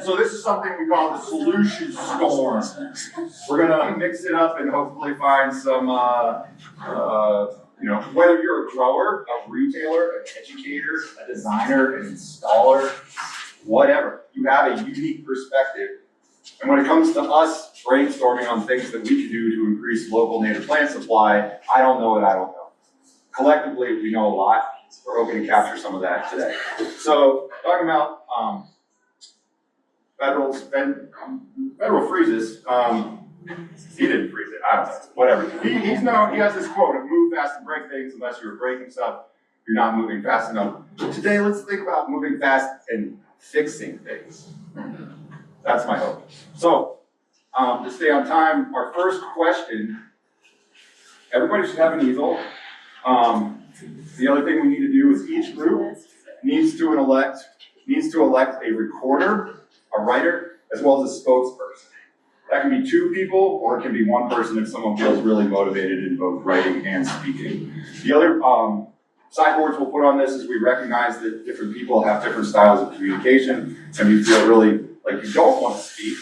So this is something we call the solution storm. We're gonna mix it up and hopefully find some, whether you're a grower, a retailer, an educator, a designer, an installer, whatever, you have a unique perspective. And when it comes to us brainstorming on things that we can do to increase local native plant supply, I don't know what I don't know. Collectively, we know a lot. We're hoping to capture some of that today. So, talking about federal freezes, he didn't freeze it, I don't know, whatever. He has this quote of move fast and break things. Unless you're breaking stuff, you're not moving fast enough. Today, let's think about moving fast and fixing things. That's my hope. So, to stay on time, our first question, everybody should have an easel. The other thing we need to do is each group needs to elect a recorder, a writer, as well as a spokesperson. That can be two people, or it can be one person if someone feels really motivated in both writing and speaking. The other sideboards we'll put on this is we recognize that different people have different styles of communication, and you feel really like you don't want to speak.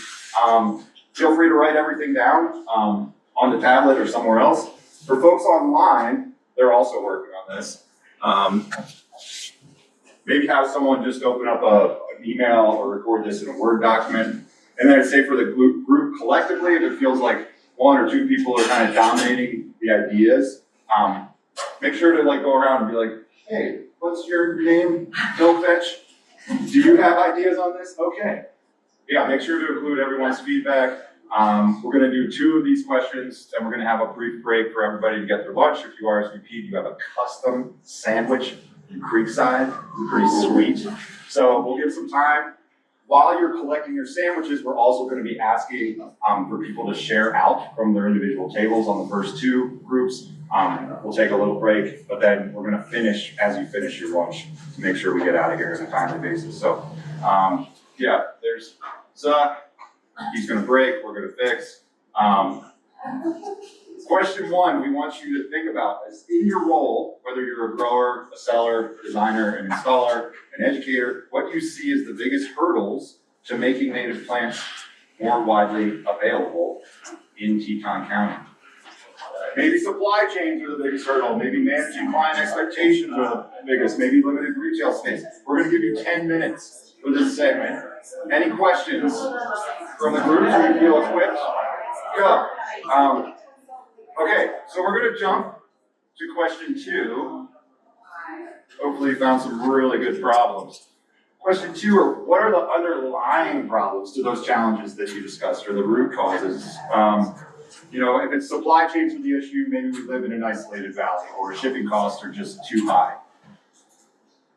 Feel free to write everything down on the tablet or somewhere else. For folks online, they're also working on this. Maybe have someone just open up an email or record this in a Word document. And then I'd say for the group collectively, if it feels like one or two people are kind of dominating the ideas, make sure to go around and be like, hey, what's your name? Bill Fetch? Do you have ideas on this? Okay. Yeah, make sure to include everyone's feedback. We're going to do 2 of these questions, and we're going to have a brief break for everybody to get their lunch. If you RSVP'd, you have a custom sandwich in Creekside. Pretty sweet. So we'll give some time. While you're collecting your sandwiches, we're also going to be asking for people to share out from their individual tables on the first 2 groups. We'll take a little break, but then we're going to finish as you finish your lunch to make sure we get out of here on a timely basis. So, yeah, there's Zuck. He's going to break. We're going to fix. Question 1 we want you to think about is in your role, whether you're a grower, a seller, a designer, an installer, an educator, what do you see as the biggest hurdles to making native plants more widely available in Teton County? Maybe supply chains are the biggest hurdle. Maybe managing client expectations are the biggest. Maybe limited retail space. We're going to give you 10 minutes for this segment. Any questions from the group? Do you feel equipped? Go. Okay, so we're going to jump to question 2. Hopefully you found some really good problems. Question 2 are, what are the underlying problems to those challenges that you discussed, or the root causes? If it's supply chains are the issue, maybe we live in an isolated valley, or shipping costs are just too high.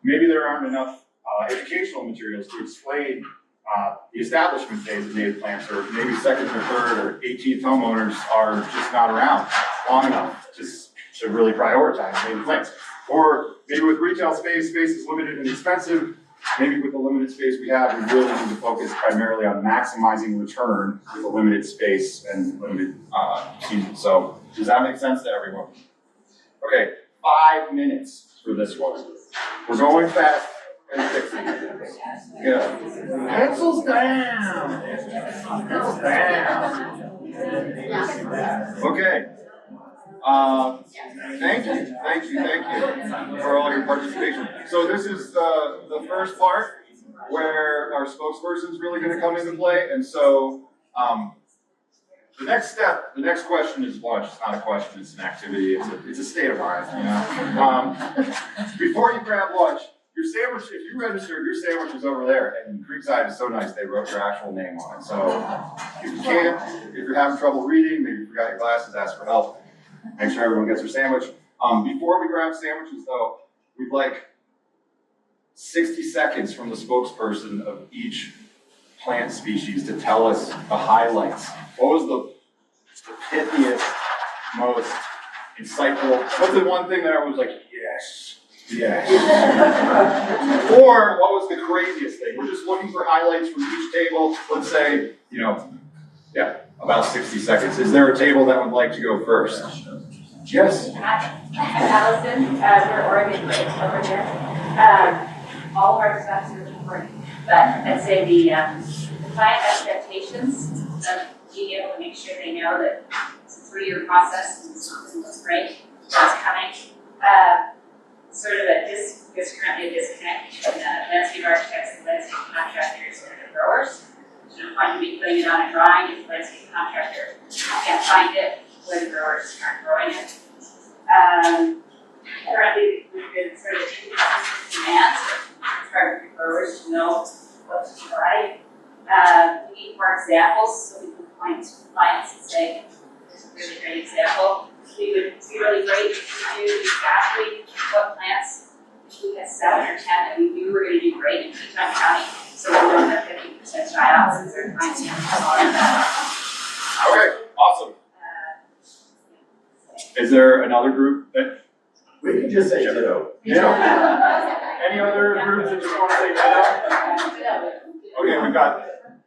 Maybe there aren't enough educational materials to explain the establishment phase of native plants, or maybe second or third or 18th homeowners are just not around long enough to really prioritize native plants. Or maybe with retail space is limited and expensive. Maybe with the limited space we have, we really need to focus primarily on maximizing return with a limited space and limited season. So does that make sense to everyone? Okay, 5 minutes for this one. We're going fast and fixing it. Good. Pencils down. Pencils down. Okay. Thank you for all your participation. So this is the first part where our spokesperson is really going to come into play. And so the next question is lunch. It's not a question, it's an activity. It's a state of mind. Before you grab lunch, your sandwich, if you registered, your sandwich is over there. And Creekside is so nice, they wrote your actual name on it. So if you can't, if you're having trouble reading, maybe you forgot your glasses, ask for help. Make sure everyone gets their sandwich. Before we grab sandwiches, though, we'd like 60 seconds from the spokesperson of each plant species to tell us the highlights. What was the pithiest, most insightful? What's the one thing that I was like, yes. Or what was the craziest thing? We're just looking for highlights from each table. Let's say, about 60 seconds. Is there a table that would like to go first? Yes. Allison, we're Oregon based over here. All of our stuff is great, but I'd say the client expectations of being able to make sure they know that it's a 3-year process and something looks great, it's coming. Sort of there's currently a disconnect between landscape architects and landscape contractors and the growers. There's no point in me putting it on a drawing if the landscape contractor can't find it where the growers aren't growing it. Currently, we've been sort of inconsistent demands. It's hard for growers to know what to provide. We need more examples so we can point to clients and say, "This is a really great example." We would be really great if we knew exactly what plants, if we had 7 or 10 that we knew were going to do great in Teton County, so we don't have 50% dryouts and certain plants can't come on. Okay, awesome. Is there another group that? We can just say ditto. Ditto. Any other groups that just want to say ditto? Okay, we've got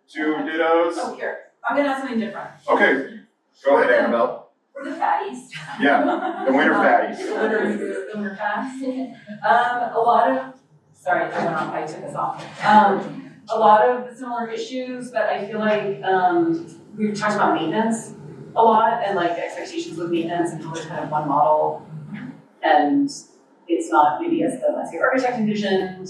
2 dittos. Oh, here, I'm gonna have something different. Okay, go ahead, Annabelle. For the fatties. Yeah, the winter fatties. The winter fats. A lot of, sorry, I went off, I took this off. A lot of similar issues, but I feel like, we've talked about maintenance a lot and like expectations with maintenance and how there's kind of one model. And it's not maybe as the landscape architect envisioned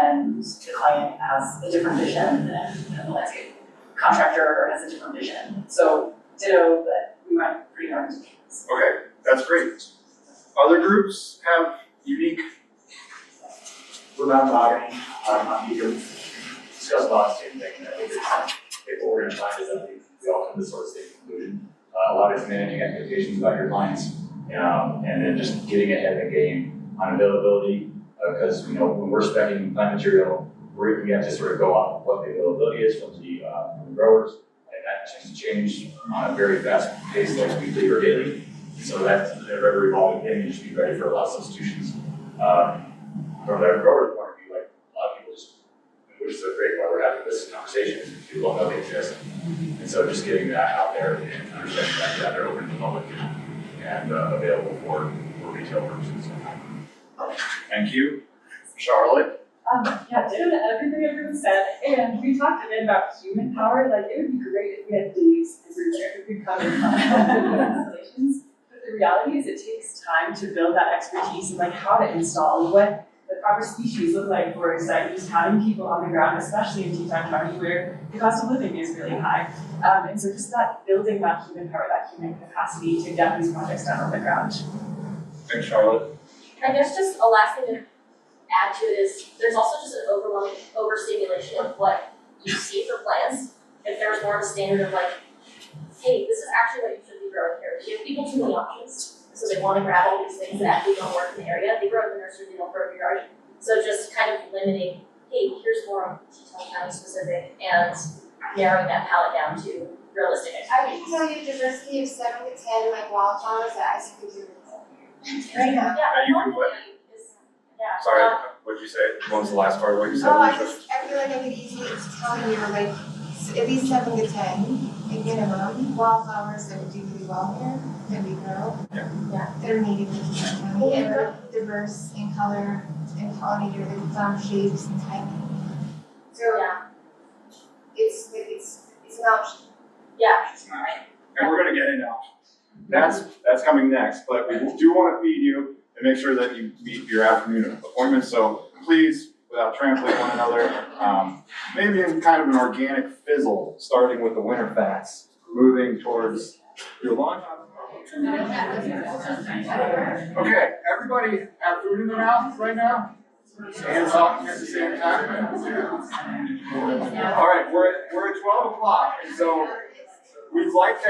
and the client has a different vision and the landscape contractor has a different vision. So ditto, but we went pretty hard. Okay, that's great. Other groups have unique. Without talking, you can discuss a lot of the same thing. I think if what we're gonna find is that we all come to sort of the same conclusion. A lot of it's managing expectations about your clients, and then just getting ahead of the game on availability, because when we're speccing plant material, we have to sort of go off of what the availability is from the growers, and that tends to change on a very fast pace, like weekly or daily. So that's an ever evolving thing. You should be ready for a lot of substitutions. From the grower's point of view, like a lot of people just, which is a great why we're having this conversation, is people don't know they exist. And so just getting that out there and understanding that they're open to the public and available for retail purposes. Thank you. Charlotte? Yeah, ditto to everything everyone said, and we talked a bit about human power. Like, it would be great if we had days everywhere who could come and installations. But the reality is, it takes time to build that expertise of like how to install, what the proper species look like for site, just having people on the ground, especially in Teton County where the cost of living is really high. And so just that building that human power, that human capacity to get these projects done on the ground. Thanks, Charlotte. I guess just a last thing to add to it is there's also just an overstimulation of what you see for plants. If there's more of a standard of like, hey, this is actually what you should be growing here. You give people too many options. So they want to grab all these things that actually don't work in the area. They grow in the nursery, they don't grow in your yard. So just kind of limiting, hey, here's more Teton County specific and narrowing that palette down to realistic. I can tell you diversity of 7 to 10 like wildflowers that I could do right now. Yeah, you can put- yeah. Sorry, what did you say? What was the last part of what you said? I Alicia? feel like I could easily tell you like at least 7 to 10, like minimum, wildflowers that would do really well here, that we grow. Yeah. That are native to Teton County and are diverse in color and quality, or the flower shapes and timing. So Yeah. it's an option. Yeah. It's not. And we're gonna get into options. That's coming next, but we do want to feed you and make sure that you meet your afternoon appointments. So please, without trampling one another, maybe in kind of an organic fizzle, starting with the winter fats, moving towards your lunch. Okay, everybody have food in their mouth right now? And talking at the same time? All right, we're at 12 o'clock, and so we'd like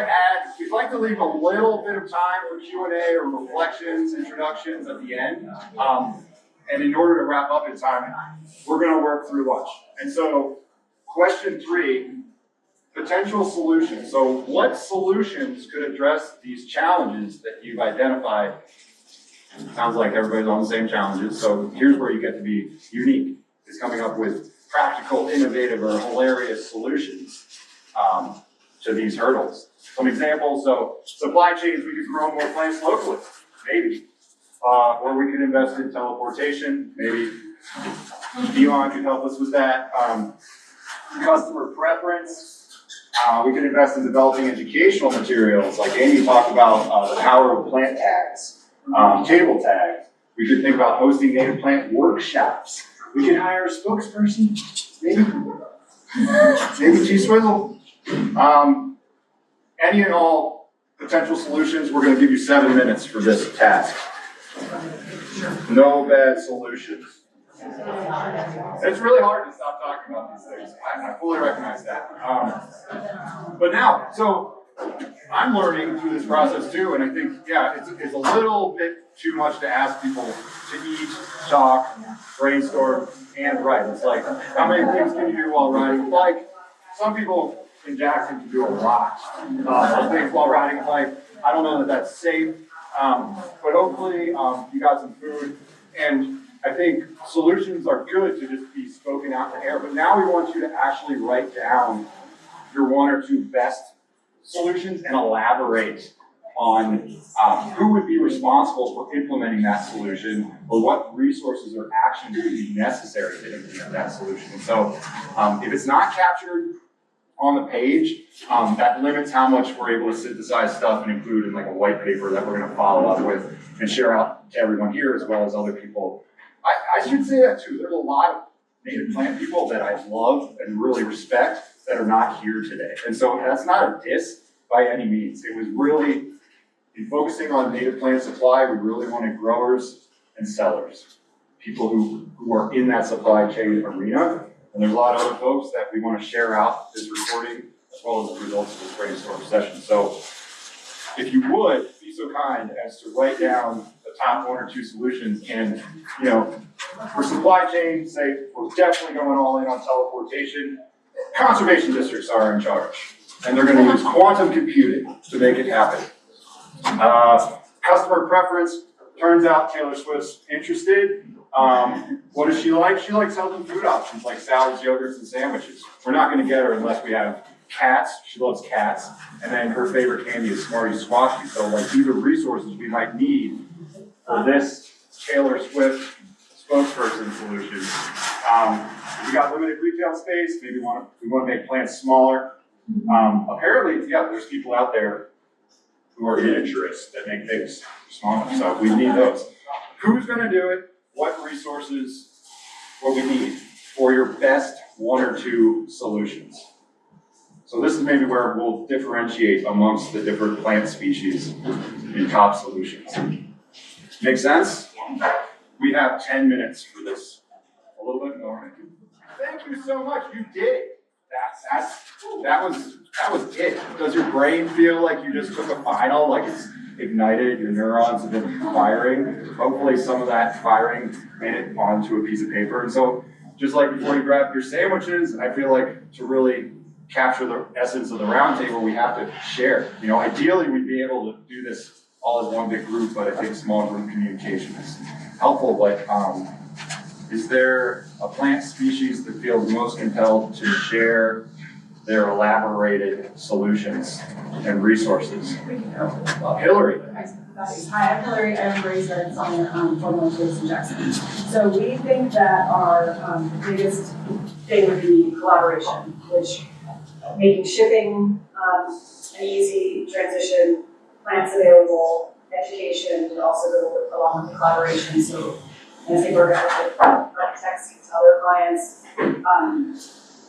to leave a little bit of time for Q&A or reflections, introductions at the end. And in order to wrap up in time, we're gonna work through lunch. And so, question 3, potential solutions. So what solutions could address these challenges that you've identified? Sounds like everybody's on the same challenges, so here's where you get to be unique, is coming up with practical, innovative, or hilarious solutions to these hurdles. Some examples, so supply chains, we could grow more plants locally, maybe. Or we could invest in teleportation, maybe Elon could help us with that. customer preference. We can invest in developing educational materials, like Amy talked about the power of plant tags, table tags. We could think about hosting native plant workshops. We can hire a spokesperson, maybe Chief Swizzle. Any and all potential solutions, we're going to give you 7 minutes for this task. No bad solutions. It's really hard to stop talking about these things. I fully recognize that. But now, so I'm learning through this process too, and I think, yeah, it's a little bit too much to ask people to eat, talk, brainstorm, and write. It's like, how many things can you do while writing? Like, some people in Jackson can do a lot of things while writing. Like, I don't know that that's safe, but hopefully you got some food. And I think solutions are good to just be spoken out in the air, but now we want you to actually write down your 1 or 2 best solutions and elaborate on who would be responsible for implementing that solution, or what resources or actions would be necessary to implement that solution. And so if it's not captured on the page, that limits how much we're able to synthesize stuff and include in like a white paper that we're going to follow up with and share out to everyone here as well as other people. I should say that too. There's a lot of native plant people that I love and really respect that are not here today. And so that's not a diss by any means. It was really, in focusing on native plant supply, we really wanted growers and sellers, people who are in that supply chain arena. And there's a lot of other folks that we want to share out this recording as well as the results of this brainstorm session. So if you would be so kind as to write down the top 1 or 2 solutions, and for supply chain, say we're definitely going all in on teleportation. Conservation districts are in charge, and they're going to use quantum computing to make it happen. Customer preference, turns out Taylor Swift's interested. What does she like? She likes healthy food options like salads, yogurts, and sandwiches. We're not going to get her unless we have cats. She loves cats. And then her favorite candy is Smarty Squashy. So like these are resources we might need for this Taylor Swift spokesperson solution. If we got limited retail space, maybe we want to make plants smaller. Apparently, yeah, there's people out there who are miniaturists that make things smaller. So we need those. Who's going to do it? What resources will we need for your best 1 or 2 solutions? So this is maybe where we'll differentiate amongst the different plant species in top solutions. Make sense? We have 10 minutes for this. A little bit more. Thank you so much. You did it. That was it. Does your brain feel like you just took a final, like it's ignited, your neurons have been firing? Hopefully some of that firing made it onto a piece of paper. And so just like before you grab your sandwiches, I feel like to really capture the essence of the roundtable, we have to share. Ideally we'd be able to do this all as one big group, but I think small group communication is helpful. But is there a plant species that feels most compelled to share their elaborated solutions and resources? Hillary. Hi, I'm Hillary. I'm raised on Formula Place in Jackson. So we think that our biggest thing would be collaboration, which making shipping an easy transition, plants available, education would also go along with the collaboration. So I think we're going to architects to tell their clients,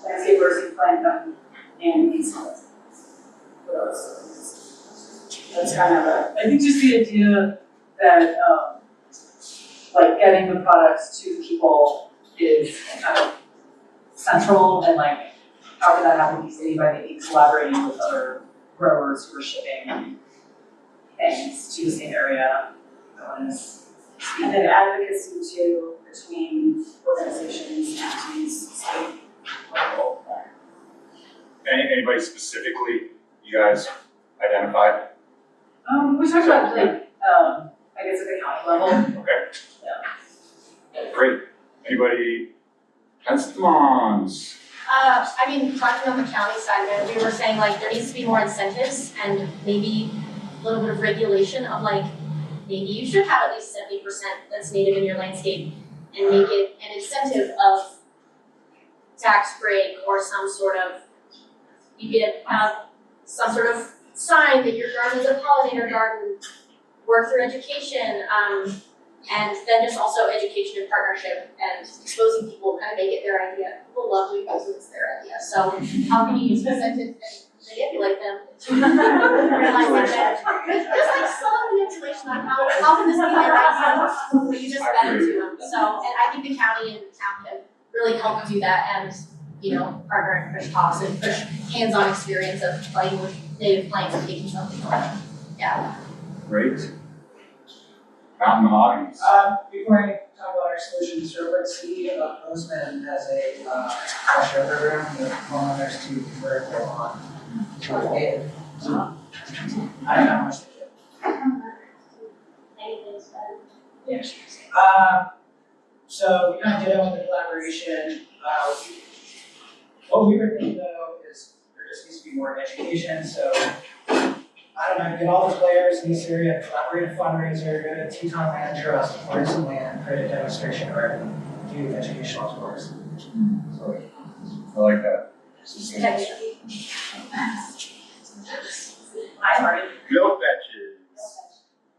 landscapers, plant them, and consultants. That's kind of I think just the idea that like getting the products to people is kind of central, and like how can that happen easily by maybe collaborating with other growers who are shipping things to the same area. And then advocacy too between organizations, entities, state, local. Anybody specifically you guys identified? We talked about like I guess at the county level. Okay. Yeah. Great. Anybody? Testimonies. Talking on the county side of it, we were saying like there needs to be more incentives and maybe a little bit of regulation of like, maybe you should have at least 70% that's native in your landscape and make it an incentive tax break or some sort of, you can have some sort of sign that your garden is a pollinator garden, work through education, and then just also education and partnership and exposing people, kind of make it their idea. People love doing things when it's their idea. So how can you use incentives and manipulate them to realize that just like subtle manipulation on how can this be their idea, but you just better to them. So, and I think the county and the town can really help do that and, you know, partner and push talks and push hands-on experience of playing with native plants and taking something from them. Yeah. Great. Mountain Mahogany. Before I talk about our solutions, real quick, Steve Roseman has a share program with homeowners to convert their lawn to a native. I don't know how much they get. Anything said? Yeah. So we kind of did it with the collaboration. What we were thinking though is there just needs to be more education. So I don't know, get all the players in this area, collaborate a fundraiser, go to Teton Land Trust, acquire some land, create a demonstration or do educational tours. So I like that. Hi, Marty. Milk Fetches.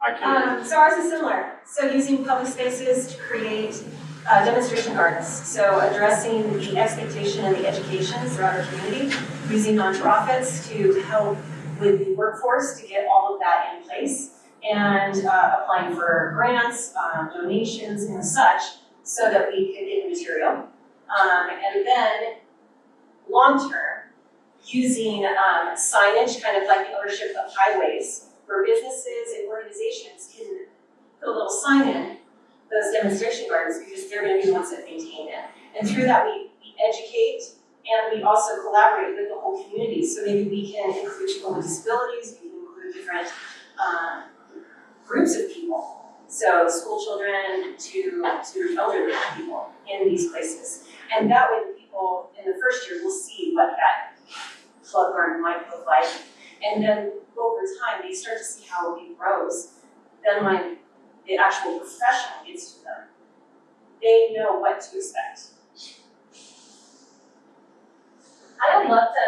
I can. So ours is similar. So using public spaces to create demonstration gardens. So addressing the expectation and the education throughout our community, using nonprofits to help with the workforce to get all of that in place, and applying for grants, donations and such, so that we could get material. And then long-term, using signage, kind of like the ownership of highways, where businesses and organizations can put a little sign in those demonstration gardens because they're going to be the ones that maintain it. And through that, we educate and we also collaborate with the whole community. So maybe we can include people with disabilities, we can include different groups of people. So school children to elderly people in these places. And that way the people in the first year will see what that club garden might look like. And then over time, they start to see how it grows. Then when the actual professional gets to them, they know what to expect. I would love to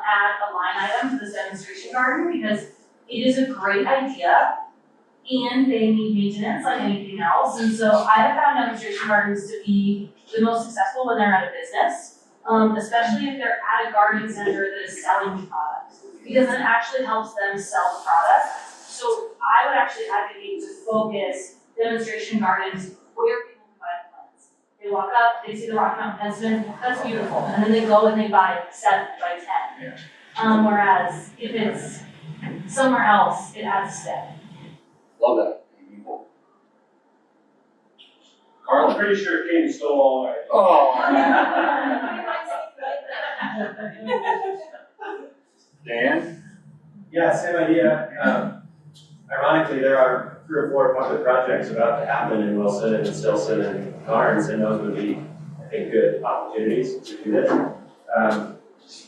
add a line item to this demonstration garden because it is a great idea and they need maintenance like anything else. And so I have found demonstration gardens to be the most successful when they're at a business, especially if they're at a garden center that is selling products, because it actually helps them sell the product. So I would actually advocate to focus demonstration gardens where people can buy plants. They walk up, they see the Rocky Mountain Pensman, that's beautiful, and then they go and they buy 7 by 10. Yeah. Whereas if it's somewhere else, it adds a step. Love that. Carl. I'm pretty sure Katie stole all my. Oh. Dan? Yeah, same idea. Ironically, there are 3 or 4 public projects about to happen in Wilson and Stilson and Carnes, and those would be, I think, good opportunities to do this.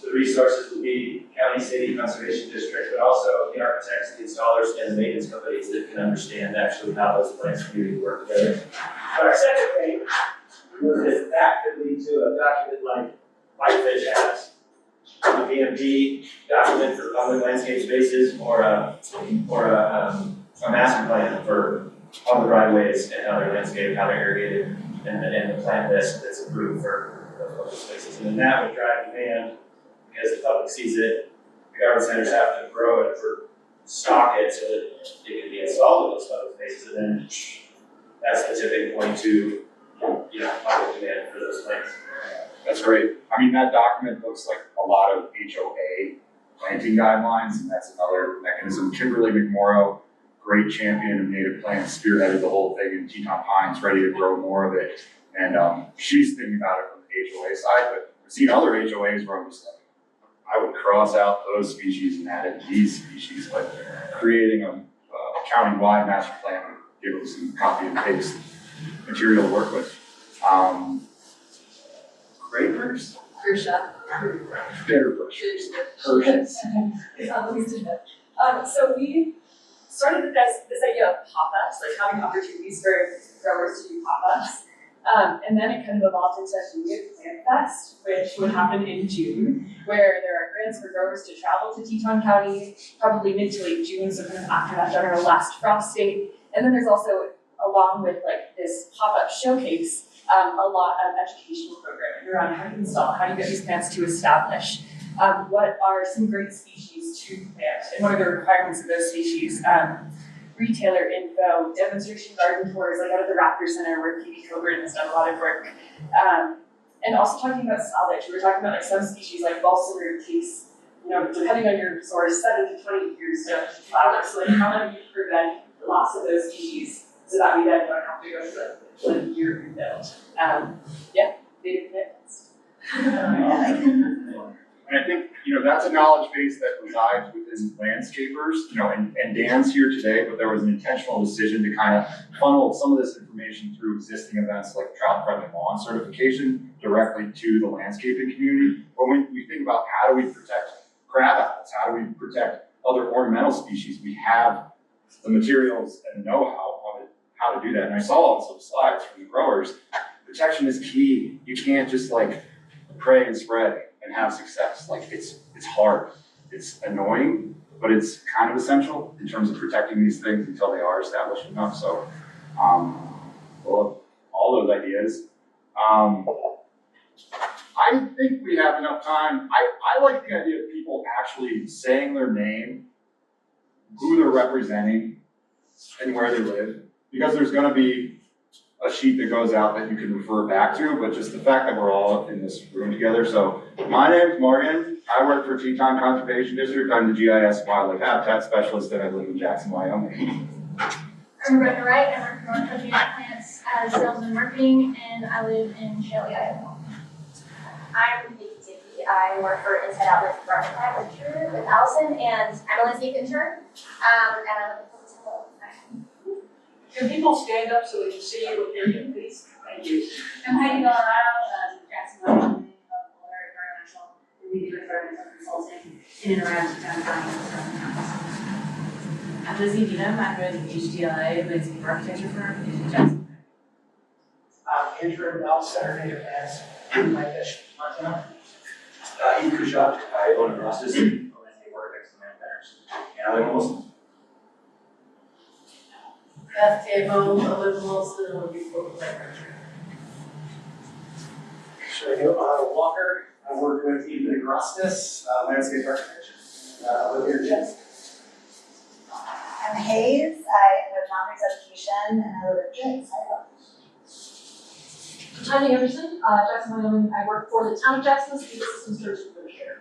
The resources would be county, city, conservation district, but also the architects, the installers, and the maintenance companies that can understand actually how those plants community work together. But our second thing was that that could lead to a document like Whitefish has, a BMP document for public landscape spaces, or a master plan for public right-of-ways and how they're landscaped, how they're irrigated, and the plant list that's approved for those public spaces. And then that would drive demand because the public sees it. The garden centers have to grow it or stock it so that it can be installed in those public spaces, and then that's the tipping point to public demand for those plants. That's great. I mean, that document looks like a lot of HOA planting guidelines, and that's another mechanism. Kimberly McMorrow, great champion of native plants, spearheaded the whole thing in Teton Pines, ready to grow more of it. And she's thinking about it from the HOA side, but I've seen other HOAs where I'm just like, I would cross out those species and add in these species, but creating a county-wide master plan would give them some copy and paste material to work with. Grapers? Crucia. Bitter bushes. Persians. So we started with this idea of pop-ups, like having opportunities for growers to do pop-ups. And then it kind of evolved into Native Plant Fest, which would happen in June, where there are grants for growers to travel to Teton County, probably mid to late June, so kind of after that general last frost date. And then there's also, along with like this pop-up showcase, a lot of educational programming around how to install, how do you get these plants to establish, what are some great species to plant, and what are the requirements of those species. Retailer info, demonstration garden tours, like out at the Raptor Center where Katie Coburn has done a lot of work. And also talking about salvage. We were talking about like some species like balsamwood takes, depending on your source, 7 to 20 years to flower. So like how do you prevent the loss of those species so that we then don't have to go through like a year rebuild? Native plants. And I think, that's a knowledge base that resides within landscapers, and Dan's here today, but there was an intentional decision to kind of funnel some of this information through existing events like drought-friendly lawn certification directly to the landscaping community. But when we think about how do we protect crab apples, how do we protect other ornamental species, we have the materials and the know-how on how to do that. And I saw on some slides from the growers, protection is key. You can't just like pray and spread and have success. Like it's hard, it's annoying, but it's kind of essential in terms of protecting these things until they are established enough. So, well, all those ideas. I think we have enough time. I like the idea of people actually saying their name, who they're representing, and where they live, because there's going to be a sheet that goes out that you can refer back to, but just the fact that we're all in this room together. So my name's Morgan. I work for Teton Conservation District. I'm the GIS Wildlife Habitat Specialist, and I live in Jackson, Wyoming. I'm Rebecca Wright. I work for North Country Plants as sales and marketing, and I live in Shelley, Idaho. I'm Nikki Dickey. I work for Inside Out with Garden Lecturer with Allison, and I'm a landscape intern. And I live in Portland. Can people stand up so we can see you with your name, please? Thank you. I'm Heidi Colorado, Jackson, Wyoming, Polar Environmental, and we do environmental consulting in and around Teton County and surrounding counties. I'm Lizzie Needham. I'm with HDLA, landscape architecture firm in Jackson. Andrew Bell, Center Native Plants, Whitefish, Montana. Ethan Kushak, I own a Rostas, landscape architects and land planners. And I live in Wilson. Beth Tabo, I live in Wilson, and we'll be focused on country. Sure, Walker, I work with Ethan Grostis, landscape architecture. I live here in Jackson. I'm Hayes, I have Mountains Education, and I live in Jackson. Tanya Anderson, Jackson, Wyoming. I work for the town of Jackson's Ecosystem Service Administrator.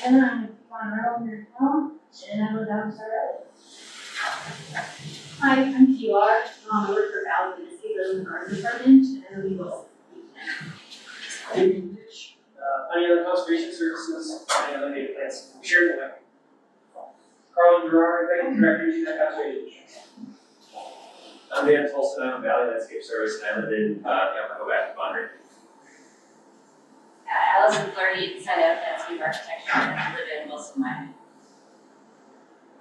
And then I'm Fawn Reynolds, your home, and I live down in Sarah. Hi, I'm Pilar. I work for Valley Landscape in the garden department, and we will. Any other conservation services, any other native plants, share them with. Carl Gerard, Director of Teton Conservation. I'm Dan Tolson, I'm a Valley Landscape Service, and I live in Yamaha back in Monterey. Allison Flurry, Inside Out Landscape Architecture, and I live in Wilson, Wyoming.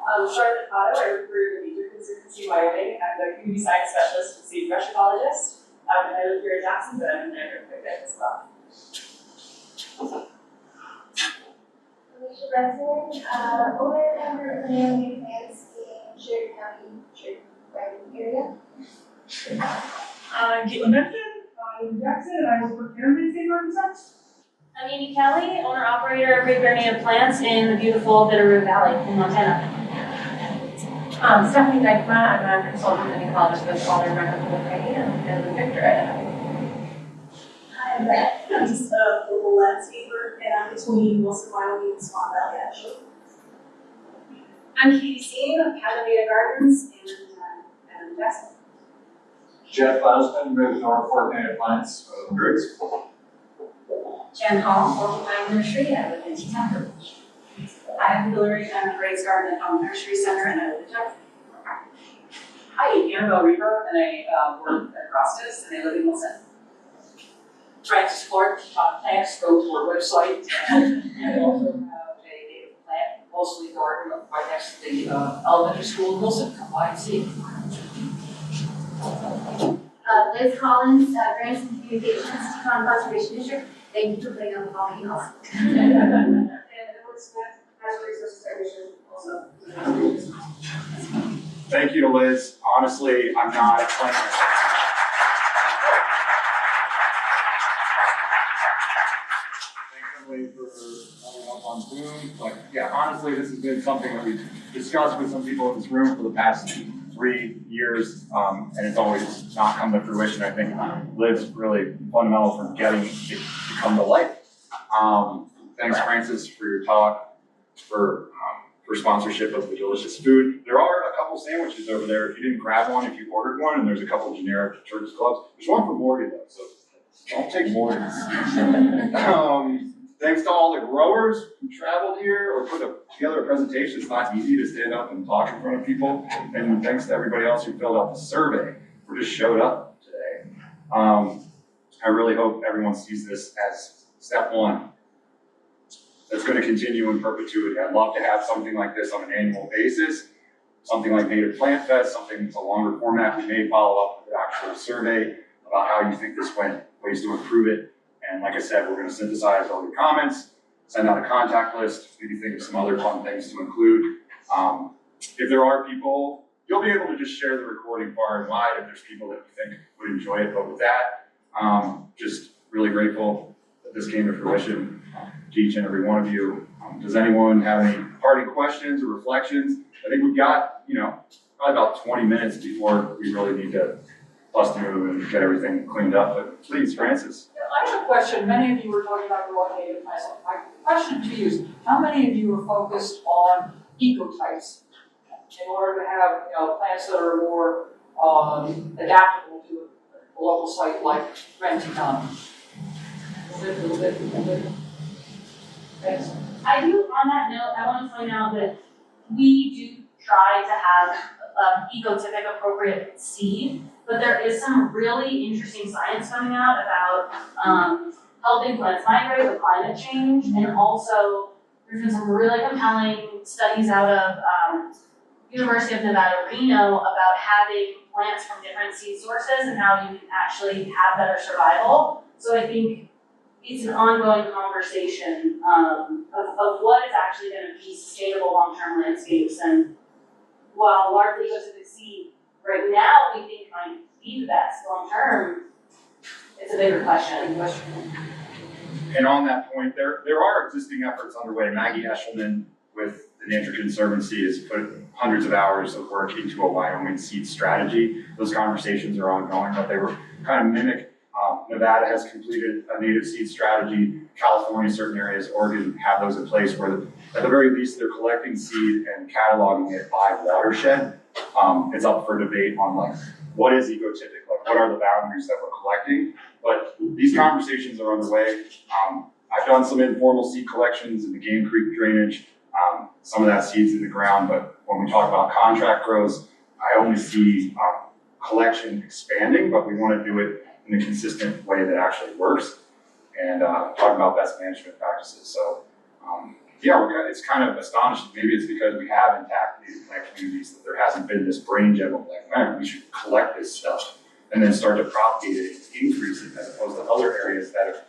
Charlotte Otto, I work for the Nature Conservancy Wyoming. I'm the community science specialist and sagebrush ecologist. And I live here in Jackson, but I'm in Neighborhood as well. Alicia Benson, owner and member of the Native Plants in Sheridan County, Sheridan area. I'm Caitlin Benson. I live in Jackson, and I work for Pyramid State Architects. I'm Amy Kelly, owner-operator of Great Bear Native Plants in the beautiful Bitterroot Valley in Montana. Stephanie Dykma, I'm a consultant and ecologist with Polar Environmental and in Victor, Idaho. Hi, I'm Beth. I'm just a local landscaper, and I'm between Wilson, Wyoming, and Swan Valley, actually. I'm Katie Steen of Catanavita Gardens, and Jackson. Jeff Lausman with North Fork Native Plants, Griggs. Jen Hall, Porcupine Nursery, I live in Teton. I'm Hillary, I'm a Grace Garden at Nursery Center, and I live in Jackson. Hi, Annabelle Reaper, and I work at Rostas, and I live in Wilson. Francis Clark, plants, go to our website, and I also have a native plant, mostly garden, right next to the elementary school in Wilson. Come by and see. Liz Collins, Grants and Communications, Teton Conservation District. Thank you for putting up with all the emails. And it was natural resources technician also. Thank you to Liz. Honestly, I'm not a planner. Thanks, Emily, for coming up on Zoom. But yeah, honestly, this has been something that we've discussed with some people in this room for the past 3 years, and it's always not come to fruition. I think Liz really fundamental for getting it to come to life. Thanks, Francis, for your talk, for sponsorship of the delicious food. There are a couple sandwiches over there. If you didn't grab one, if you ordered one, and there's a couple generic church clubs. There's one for Morgan though, so don't take Morgan's. Thanks to all the growers who traveled here or put together a presentation. It's not easy to stand up and talk in front of people. And thanks to everybody else who filled out the survey or just showed up today. I really hope everyone sees this as step one. That's going to continue in perpetuity. I'd love to have something like this on an annual basis, something like Native Plant Fest, something that's a longer format. We may follow up with an actual survey about how you think this went, ways to improve it. And like I said, we're going to synthesize all the comments, send out a contact list, maybe think of some other fun things to include. If there are people, you'll be able to just share the recording far and wide if there's people that you think would enjoy it. But with that, just really grateful that this came to fruition to each and every one of you. Does anyone have any parting questions or reflections? I think we've got, probably about 20 minutes before we really need to bust through and get everything cleaned up. But please, Francis. I have a question. Many of you were talking about growing native plants. My question to you is, how many of you are focused on ecotypes in order to have plants that are more adaptable to a local site like Renton? A little bit. Thanks. I do, on that note, I want to point out that we do try to have ecotypic appropriate seed, but there is some really interesting science coming out about helping plants migrate with climate change, and also there's been some really compelling studies out of University of Nevada, Reno about having plants from different seed sources and how you can actually have better survival. So I think it's an ongoing conversation of what is actually going to be sustainable long-term landscapes. And while largely ecotypic seed right now we think might be the best long-term, it's a bigger question. And on that point, there are existing efforts underway. Maggie Eshelman with the Nature Conservancy has put hundreds of hours of work into a Wyoming seed strategy. Those conversations are ongoing, but they were kind of mimic. Nevada has completed a native seed strategy. California, certain areas, Oregon have those in place where at the very least they're collecting seed and cataloging it by watershed. It's up for debate on what is ecotypic, what are the boundaries that we're collecting. But these conversations are underway. I've done some informal seed collections in the Game Creek drainage. Some of that seed's in the ground, but when we talk about contract grows, I only see collection expanding, but we want to do it in a consistent way that actually works, and talk about best management practices. So it's kind of astonishing. Maybe it's because we have intact native plant communities that there hasn't been this brain gem of man, we should collect this stuff and then start to propagate it and increase it, as opposed to other areas that have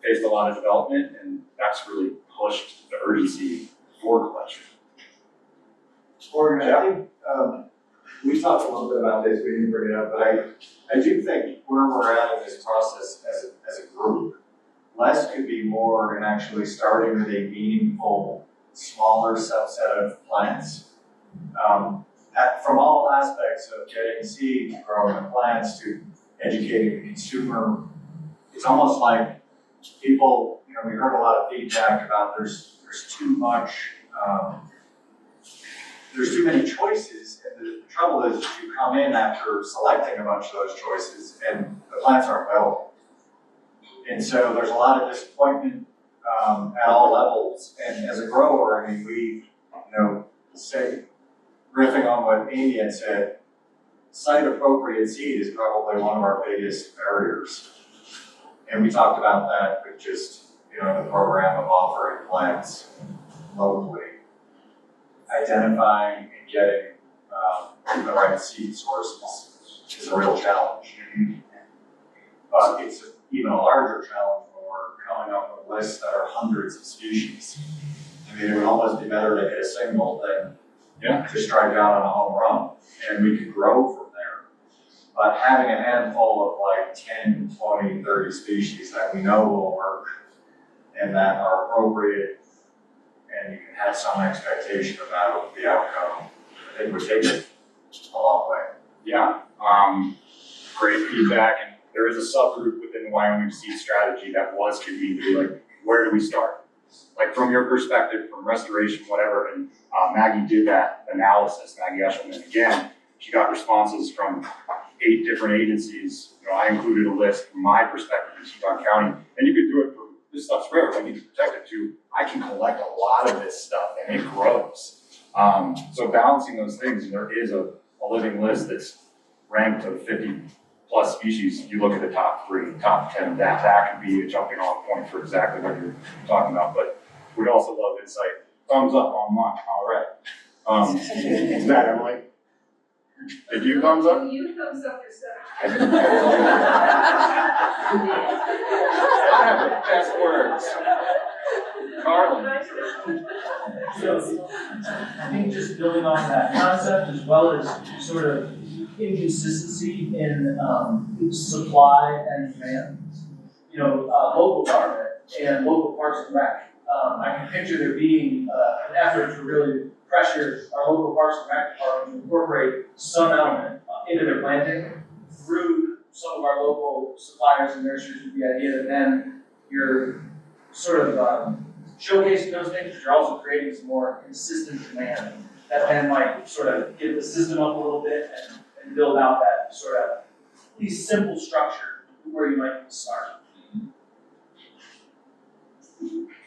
faced a lot of development, and that's really pushed the urgency for collection. Morgan, I think we talked a little bit about this, we didn't bring it up, but I do think where we're at in this process as a group, less could be more in actually starting with a meaningful, smaller subset of plants. From all aspects of getting seed to growing the plants to educating the consumer, it's almost like people, we heard a lot of feedback about there's too much, there's too many choices, and the trouble is you come in after selecting a bunch of those choices and the plants aren't available. And so there's a lot of disappointment at all levels. And as a grower, we, say, riffing on what Amy had said, site-appropriate seed is probably one of our biggest barriers. And we talked about that with just, the program of offering plants locally. Identifying and getting the right seed sources is a real challenge. But it's even a larger challenge when we're coming up with lists that are hundreds of species. I mean, it would almost be better to hit a single than to strike out on a home run, and we could grow from there. But having a handful of like 10, 20, 30 species that we know will work and that are appropriate, and you can have some expectation about the outcome, I think would take it a long way. Yeah, great feedback, and there is a subgroup within the Wyoming Seed Strategy that was convened to be like, where do we start? Like from your perspective, from restoration, whatever, and Maggie did that analysis, Maggie Eshelman, again, she got responses from 8 different agencies. You know, I included a list from my perspective in Teton County, and you could do it for, this stuff's rare, I need to protect it too. I can collect a lot of this stuff and it grows. So balancing those things, and there is a living list that's ranked of 50 plus species. You look at the top 3, top 10, that could be a jumping off point for exactly what you're talking about, but we'd also love insight. Thumbs up on mine, all right. Is that Emily? Did you thumbs up? You thumbs up yourself. I have the best words. Carlin. So, I think just building on that concept as well as sort of inconsistency in supply and demand. You know, local government and local parks and rec. I can picture there being an effort to really pressure our local parks and rec department to incorporate some element into their planting through some of our local suppliers and nurseries, with the idea that then you're sort of showcasing those things, but you're also creating some more consistent demand that then might sort of get the system up a little bit and build out that sort of at least simple structure where you might start.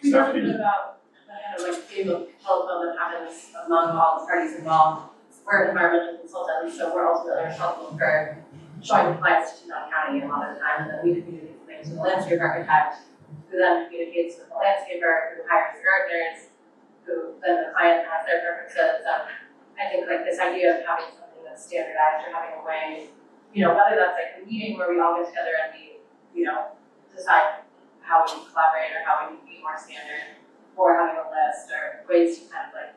We talked a bit about the kind of like game of telephone that happens among all the parties involved. We're environmental consultants, so we're ultimately responsible for showing compliance to Teton County a lot of the time, and then we communicate things with the landscape architect, who then communicates with the landscaper, who hires the gardeners, who then the client has their preferences. I think like this idea of having something that's standardized or having a way, you know, whether that's like a meeting where we all get together and we, you know, decide how we can collaborate or how we can be more standard, or having a list or ways to kind of like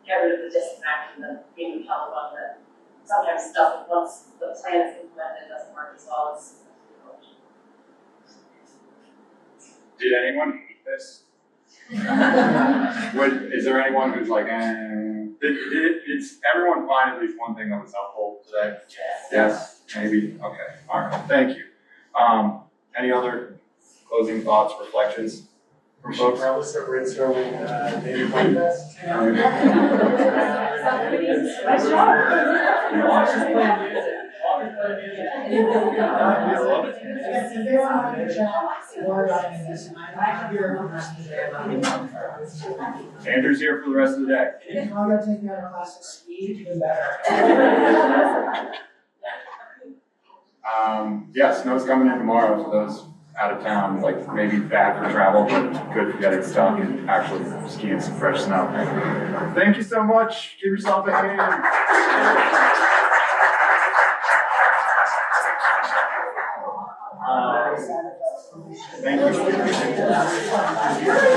get rid of the disconnect and the game of telephone that sometimes doesn't, once the plan is implemented, doesn't work as well as. Did anyone hate this? Is there anyone who's like, it's everyone find at least one thing that was helpful today? Yes, maybe, okay, all right, thank you. Any other closing thoughts, reflections from folks? Probably start brainstorming Native Plant Fest. Nice job. Watch us play music. Watch us play music. I love it. If they want to chat more about this, I'm here for the rest of the day. Andrew's here for the rest of the day. If you want to take me on a class at speed, even better. Yeah, snow's coming in tomorrow for those out of town, like maybe bad for travel, but good for getting stuck and actually skiing some fresh snow. Thank you so much. Give yourself a hand. Thank you.